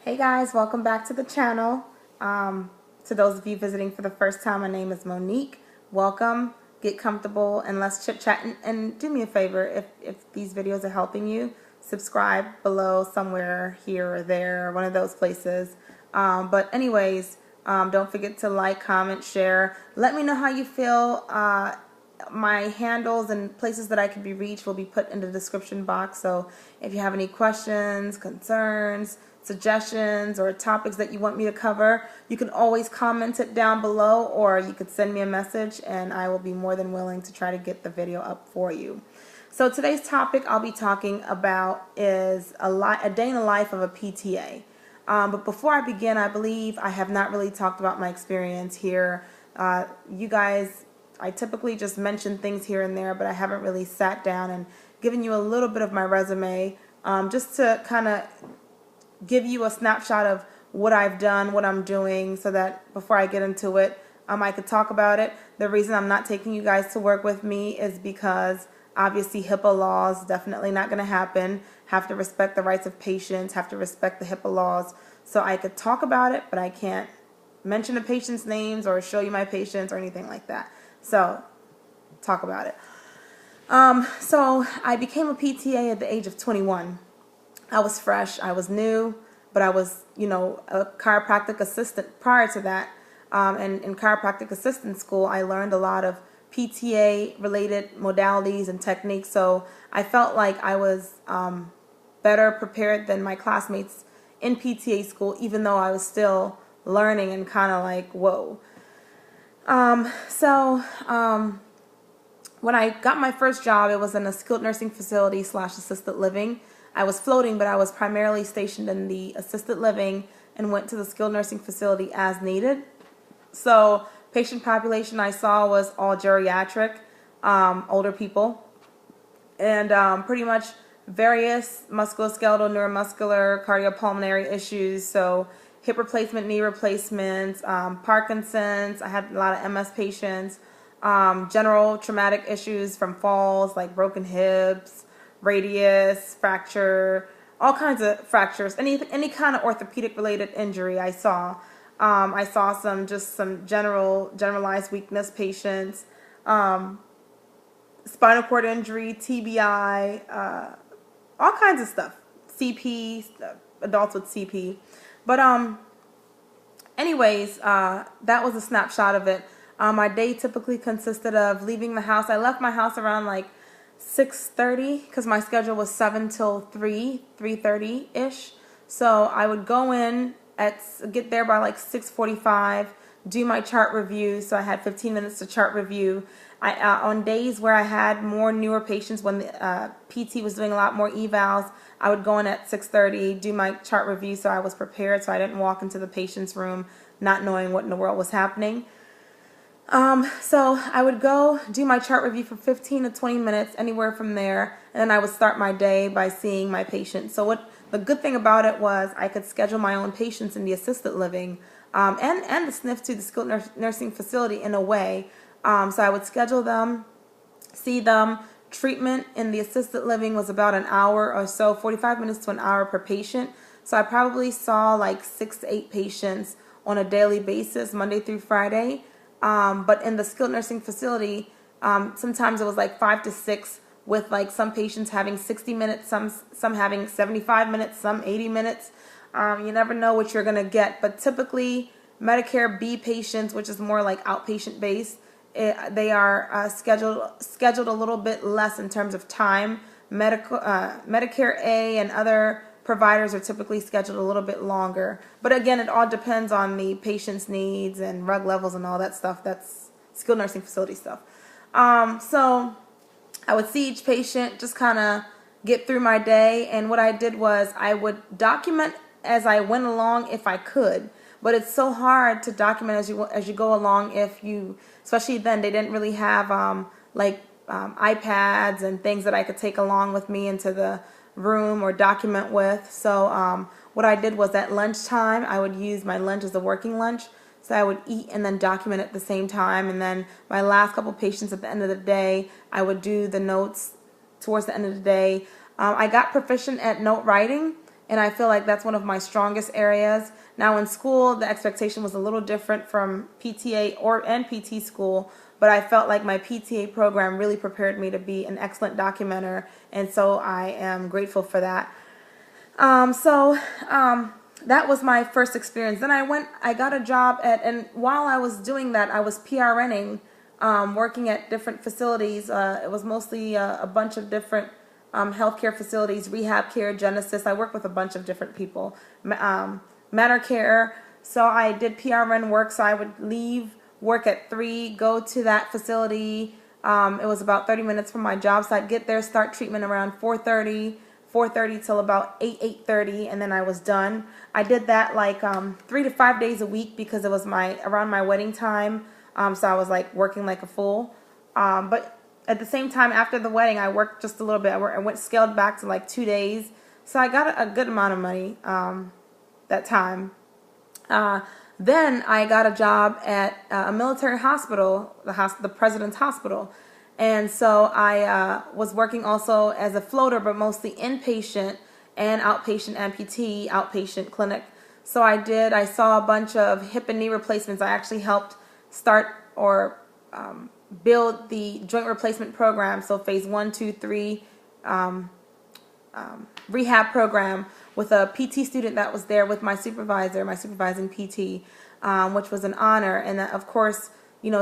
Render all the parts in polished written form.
Hey guys, welcome back to the channel. To those of you visiting for the first time, my name is Monique. Welcome, get comfortable, and let's chit chat. And do me a favor, if these videos are helping you, subscribe below somewhere here or there, one of those places. But anyways, don't forget to like, comment, share. Let me know how you feel. My handles and places that I can be reached will be put in the description box. So if you have any questions, concerns, suggestions, or topics that you want me to cover, you can always comment it down below, or you could send me a message and I will be more than willing to try to get the video up for you. So today's topic I'll be talking about is a day in the life of a PTA. But before I begin, I believe I have not really talked about my experience here. You guys, I typically just mention things here and there, but I haven't really sat down and given you a little bit of my resume, just to kind of give you a snapshot of what I've done, what I'm doing, so that before I get into it, I could talk about it. The reason I'm not taking you guys to work with me is because obviously HIPAA laws, definitely not going to happen. Have to respect the rights of patients, have to respect the HIPAA laws. So I could talk about it, but I can't mention the patient's names or show you my patients or anything like that. So talk about it. So I became a PTA at the age of 21. I was fresh, I was new, but I was, a chiropractic assistant prior to that. And in chiropractic assistant school, I learned a lot of PTA-related modalities and techniques. So I felt like I was better prepared than my classmates in PTA school, even though I was still learning and kind of like, whoa. When I got my first job, it was in a skilled nursing facility / assisted living. I was floating, but I was primarily stationed in the assisted living and went to the skilled nursing facility as needed. So patient population I saw was all geriatric, older people, and pretty much various musculoskeletal, neuromuscular, cardiopulmonary issues. So hip replacement, knee replacements, Parkinson's. I had a lot of MS patients, general traumatic issues from falls like broken hips, radius, fracture, all kinds of fractures, any kind of orthopedic related injury I saw. I saw some generalized weakness patients, spinal cord injury, TBI, all kinds of stuff, CP, adults with CP. But anyways, that was a snapshot of it. My day typically consisted of leaving the house. I left my house around like 6:30 because my schedule was 7 till 3:30-ish. So I would go in get there by like 6:45, do my chart review. So I had 15 minutes to chart review. On days where I had more newer patients, when the PT was doing a lot more evals, I would go in at 6:30, do my chart review so I was prepared, so I didn't walk into the patient's room not knowing what in the world was happening. So I would go do my chart review for 15 to 20 minutes, anywhere from there, and then I would start my day by seeing my patients. So the good thing about it was I could schedule my own patients in the assisted living, and the SNF to the skilled nursing facility in a way. So I would schedule them, see them. Treatment in the assisted living was about an hour or so, 45 minutes to an hour per patient. So I probably saw like 6 to 8 patients on a daily basis, Monday through Friday. But in the skilled nursing facility, sometimes it was like 5 to 6, with like some patients having 60 minutes, some having 75 minutes, some 80 minutes. You never know what you're going to get. But typically, Medicare B patients, which is more like outpatient based, they are scheduled a little bit less in terms of time. Medicare A and other providers are typically scheduled a little bit longer. But again, it all depends on the patient's needs and rug levels and all that stuff. That's skilled nursing facility stuff. So I would see each patient, just kind of get through my day. And what I did was I would document as I went along if I could. But it's so hard to document as you go along, especially then they didn't really have iPads and things that I could take along with me into the room or document with. So what I did was at lunchtime, I would use my lunch as a working lunch. So I would eat and then document at the same time. And then my last couple patients at the end of the day, I would do the notes towards the end of the day. I got proficient at note writing, and I feel like that's one of my strongest areas. Now in school, the expectation was a little different from PTA and PT school, but I felt like my PTA program really prepared me to be an excellent documenter, and so I am grateful for that. That was my first experience. Then I got a job and while I was doing that, I was PRNing, working at different facilities. It was mostly a bunch of different healthcare facilities, rehab care, Genesis. I worked with a bunch of different people, Matter Care. So I did PRN work. So I would leave work at 3, go to that facility. It was about 30 minutes from my job. So I'd get there, start treatment around 4:30 till about 8:30, and then I was done. I did that like 3 to 5 days a week because it was around my wedding time. So I was like working like a fool. But at the same time, after the wedding, I worked just a little bit. I went scaled back to like 2 days. So I got a good amount of money that time. Then I got a job at a military hospital, the President's Hospital. And so I was working also as a floater, but mostly inpatient and outpatient amputee, outpatient clinic. So I saw a bunch of hip and knee replacements. I actually helped start or build the joint replacement program. So phase 1, 2, 3 rehab program with a PT student that was there with my supervisor, my supervising PT, which was an honor. And of course,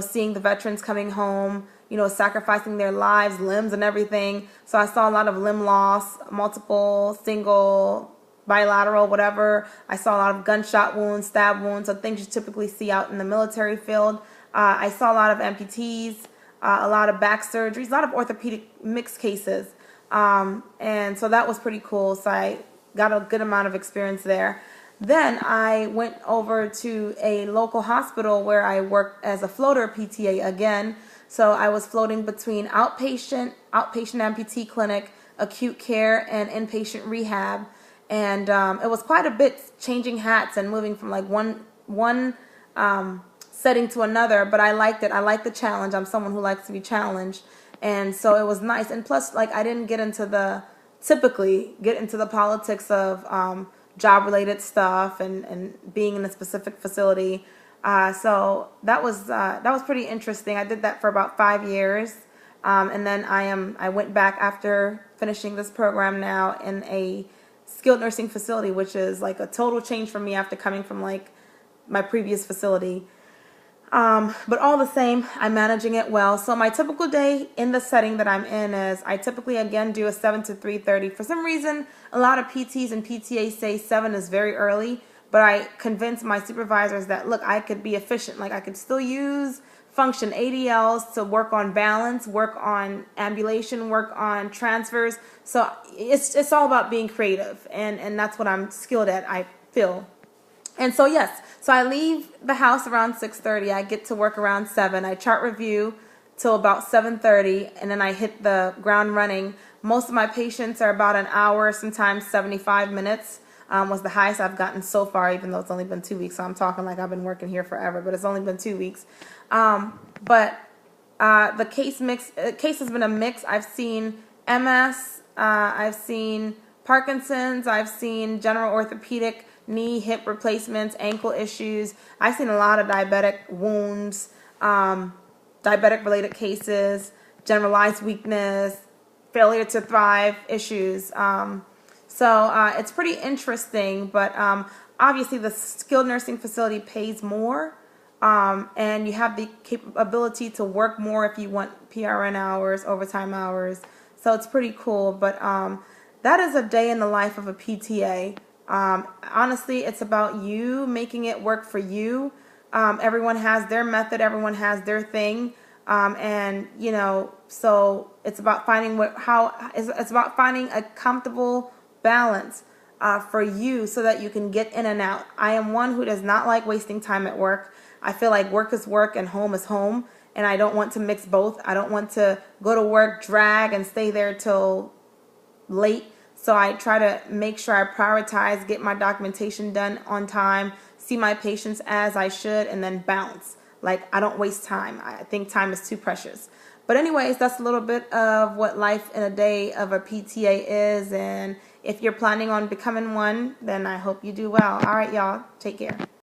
seeing the veterans coming home, sacrificing their lives, limbs and everything. So I saw a lot of limb loss, multiple, single, bilateral, whatever. I saw a lot of gunshot wounds, stab wounds, so things you typically see out in the military field. I saw a lot of amputees, a lot of back surgeries, a lot of orthopedic mixed cases. And so that was pretty cool. So I got a good amount of experience there. Then I went over to a local hospital where I worked as a floater PTA again. So I was floating between outpatient amputee clinic, acute care, and inpatient rehab. And it was quite a bit changing hats and moving from like one setting to another. But I liked it. I like the challenge. I'm someone who likes to be challenged. And so it was nice. And plus, like, I didn't typically get into the politics of job-related stuff and being in a specific facility. So that was pretty interesting. I did that for about 5 years, and then I went back after finishing this program now in a skilled nursing facility, which is like a total change for me after coming from like my previous facility. But all the same, I'm managing it well. So my typical day in the setting that I'm in is I typically, again, do a 7 to 3:30. For some reason, a lot of PTs and PTAs say 7 is very early, but I convince my supervisors that, look, I could be efficient. Like I could still use function ADLs to work on balance, work on ambulation, work on transfers. So it's all about being creative, and that's what I'm skilled at, I feel. And so, yes, so I leave the house around 6:30. I get to work around 7. I chart review till about 7:30, and then I hit the ground running. Most of my patients are about an hour, sometimes 75 minutes was the highest I've gotten so far, even though it's only been 2 weeks. So I'm talking like I've been working here forever, but it's only been 2 weeks. But the case has been a mix. I've seen MS, I've seen Parkinson's, I've seen general orthopedic, knee, hip replacements, ankle issues. I've seen a lot of diabetic wounds, diabetic-related cases, generalized weakness, failure to thrive issues. So it's pretty interesting, but obviously the skilled nursing facility pays more, and you have the capability to work more if you want PRN hours, overtime hours. So it's pretty cool, but that is a day in the life of a PTA. Honestly, it's about you making it work for you. Everyone has their method. Everyone has their thing. And so it's about finding it's about finding a comfortable balance, for you so that you can get in and out. I am one who does not like wasting time at work. I feel like work is work and home is home. And I don't want to mix both. I don't want to go to work, drag, and stay there till late. So I try to make sure I prioritize, get my documentation done on time, see my patients as I should, and then bounce. Like, I don't waste time. I think time is too precious. But anyways, that's a little bit of what life in a day of a PTA is. And If you're planning on becoming one, then I hope you do well. All right, y'all. Take care.